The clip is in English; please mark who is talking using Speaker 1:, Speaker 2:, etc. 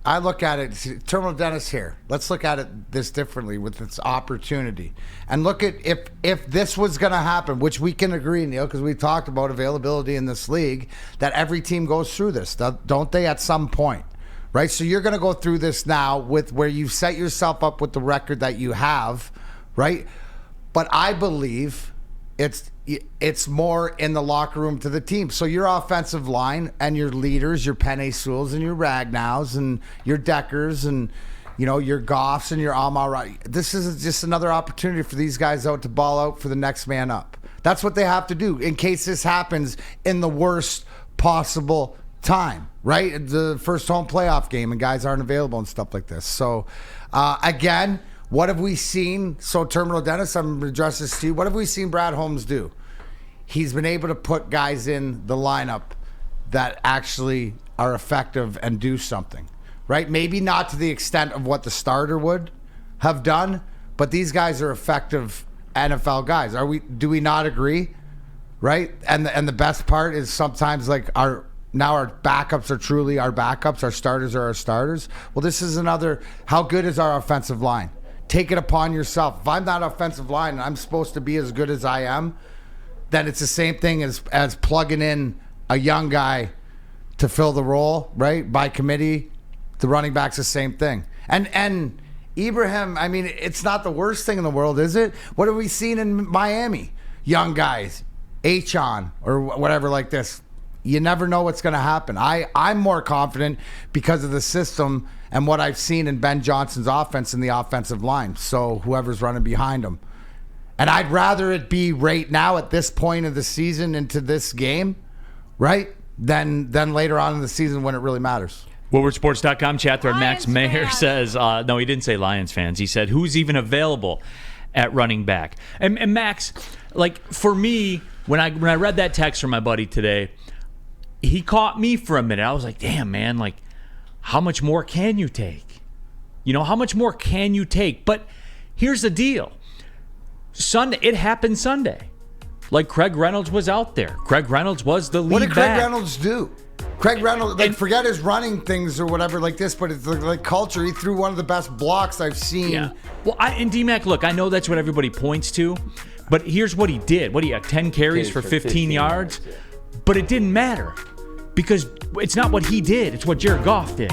Speaker 1: I look at it, Terminal Dennis here. Let's look at it this differently with its opportunity. And look at if this was going to happen, which we can agree, Neil, because we talked about availability in this league, that every team goes through this, don't they, at some point? Right? So you're going to go through this now with where you've set yourself up with the record that you have, right? But I believe it's more in the locker room to the team. So your offensive line and your leaders, your Penny Sewells and your Ragnows and your Deckers and your Goffs and your Amara. This is just another opportunity for these guys out to ball out for the next man up. That's what they have to do in case this happens in the worst possible time, right? The first home playoff game and guys aren't available and stuff like this. So again, what have we seen? So, Terminal Dennis, I'm going to address this to you. What have we seen Brad Holmes do? He's been able to put guys in the lineup that actually are effective and do something, right? Maybe not to the extent of what the starter would have done, but these guys are effective NFL guys. Do we not agree? Right? And the best part is sometimes like our backups are truly our backups. Our starters are our starters. Well, this is another, how good is our offensive line? Take it upon yourself. If I'm that offensive line and I'm supposed to be as good as I am, then it's the same thing as plugging in a young guy to fill the role, right? By committee, the running back's the same thing. And Ibrahim, I mean, it's not the worst thing in the world, is it? What have we seen in Miami? Young guys, Achon or whatever like this. You never know what's going to happen. I'm more confident because of the system and what I've seen in Ben Johnson's offense in the offensive line. So whoever's running behind him. And I'd rather it be right now at this point of the season into this game, right, than later on in the season when it really matters.
Speaker 2: WoodwardSports.com chat thread. Max Mayer says, no, he didn't say Lions fans. He said, who's even available at running back? And Max, like for me, when I read that text from my buddy today, he caught me for a minute. I was like, damn, man, like, how much more can you take? How much more can you take? But here's the deal. Sunday, it happened Sunday. Like, Craig Reynolds was out there. Craig Reynolds was the lead back.
Speaker 1: What did Craig Reynolds do? Craig Reynolds, forget his running things or whatever like this, but it's like culture. He threw one of the best blocks I've seen.
Speaker 2: Yeah. Well, and D-Mac, look, I know that's what everybody points to, but here's what he did. What, he had 10 carries for 15 yards? But it didn't matter because it's not what he did. It's what Jared Goff did.